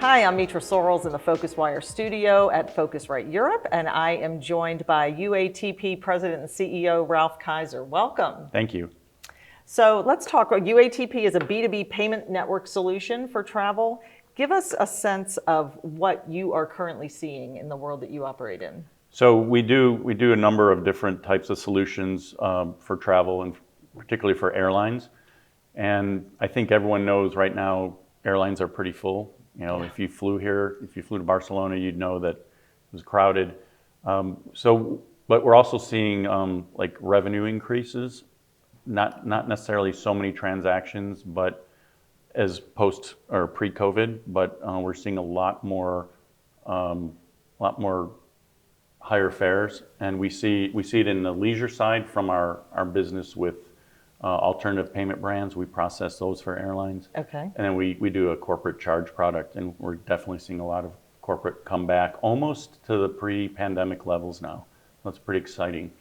Hi, I'm Mitra Sorrells in the PhocusWire studio at Phocuswright Europe, and I am joined by UATP President and CEO Ralph Kaiser. Welcome. Thank you. So let's talk. UATP is a B2B payment network solution for travel. Give us a sense of what you are currently seeing in the world that you operate in. So we do a number of different types of solutions for travel, and particularly for airlines. And I think everyone knows right now airlines are pretty full. You know, if you flew to Barcelona, you'd know that it was crowded. But we're also seeing like revenue increases, not necessarily so many transactions, but as post or pre-COVID. But we're seeing a lot more higher fares, and we see it in the leisure side from our business with alternative payment brands. We process those for airlines. Okay. And then we do a corporate charge product, and we're definitely seeing a lot of corporate come back almost to the pre-pandemic levels now. That's pretty exciting.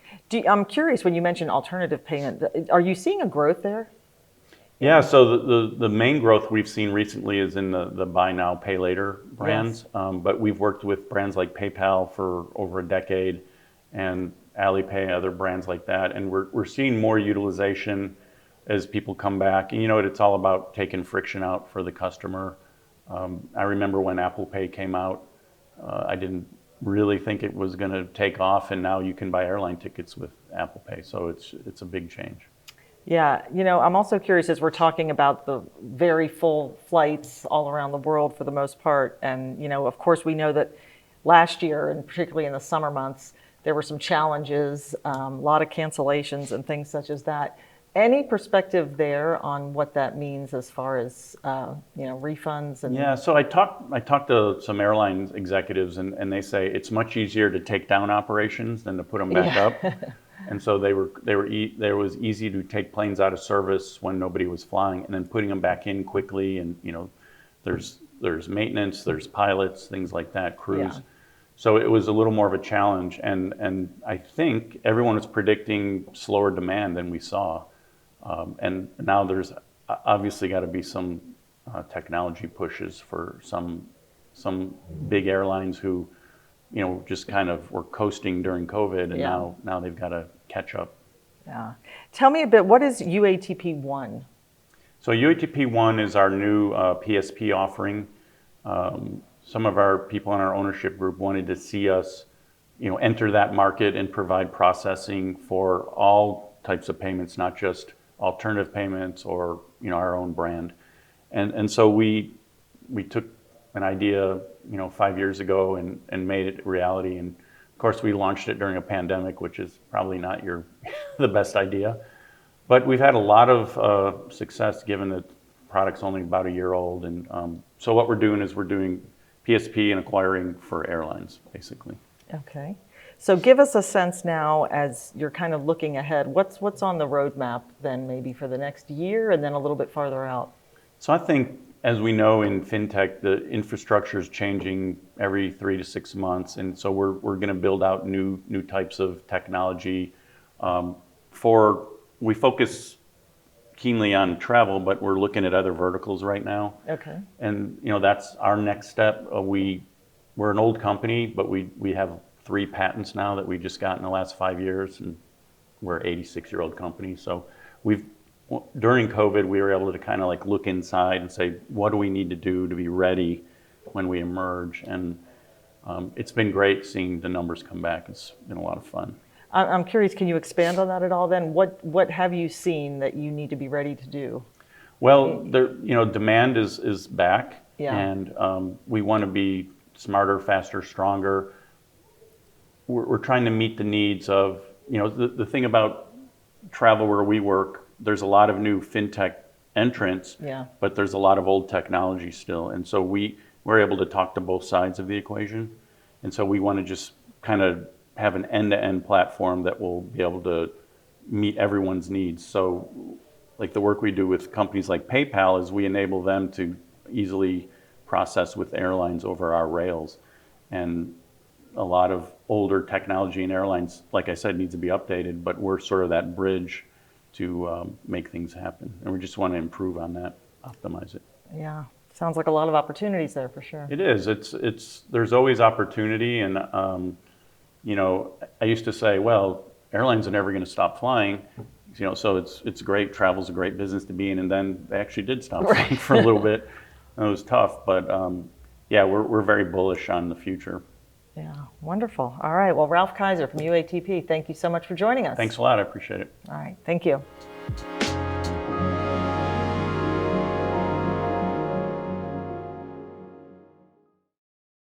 I'm curious, when you mentioned alternative payment, are you seeing a growth there? Yeah, so the main growth we've seen recently is in the buy now, pay later brands. Yes. But we've worked with brands like PayPal for over a decade, and Alipay, other brands like that, and we're seeing more utilization as people come back. And you know, it's all about taking friction out for the customer. I remember when Apple Pay came out, I didn't really think it was going to take off, and now you can buy airline tickets with Apple Pay, so it's a big change. Yeah, you know, I'm also curious, as we're talking about the very full flights all around the world for the most part, and you know, of course, we know that last year, and particularly in the summer months, there were some challenges, a lot of cancellations and things such as that. Any perspective there on what that means as far as you know, refunds? And yeah, so I talked to some airline executives, and they say it's much easier to take down operations than to put them back up. And so there was easy to take planes out of service when nobody was flying, and then putting them back in quickly. And you know, there's maintenance, there's pilots, things like that, crews. Yeah. So it was a little more of a challenge, and I think everyone is predicting slower demand than we saw. And now there's obviously got to be some technology pushes for some big airlines who, you know, just kind of were coasting during COVID, and Yeah. now they've got to catch up. Yeah. Tell me a bit, what is UATP One? So UATP One is our new PSP offering. Some of our people in our ownership group wanted to see us, you know, enter that market and provide processing for all types of payments, not just alternative payments or, you know, our own brand. And so we took an idea, you know, 5 years ago and made it reality. And of course, we launched it during a pandemic, which is probably not the best idea. But we've had a lot of success, given that the product's only about a year old. And so what we're doing is we're doing PSP and acquiring for airlines, basically. Okay. So give us a sense now, as you're kind of looking ahead, what's on the roadmap then, maybe for the next year and then a little bit farther out? So I think, as we know in fintech, the infrastructure is changing every 3 to 6 months, and so we're going to build out new types of technology. We focus keenly on travel, but we're looking at other verticals right now. Okay. And you know, that's our next step. We're an old company, but we have 3 patents now that we just got in the last 5 years, and we're an 86-year-old company. So during COVID, we were able to kind of like look inside and say, what do we need to do to be ready when we emerge? And it's been great seeing the numbers come back. It's been a lot of fun. I'm curious, can you expand on that at all then? What have you seen that you need to be ready to do? Well, you know, demand is back. Yeah. And we want to be smarter, faster, stronger. We're trying to meet the needs of, you know, the thing about travel where we work, there's a lot of new fintech entrants, Yeah. but there's a lot of old technology still. And so we're able to talk to both sides of the equation. And so we want to just kind of have an end-to-end platform that will be able to meet everyone's needs. So like the work we do with companies like PayPal is we enable them to easily process with airlines over our rails. And a lot of older technology in airlines, like I said, needs to be updated, but we're sort of that bridge to make things happen. And we just want to improve on that, optimize it. Yeah. Sounds like a lot of opportunities there for sure. It is. There's always opportunity, and you know, I used to say, well, airlines are never going to stop flying, you know, so it's great. Travel's a great business to be in, and then they actually did stop flying for a little bit. And it was tough, but yeah, we're very bullish on the future. Yeah, wonderful. All right. Well, Ralph Kaiser from UATP, thank you so much for joining us. Thanks a lot. I appreciate it. All right. Thank you.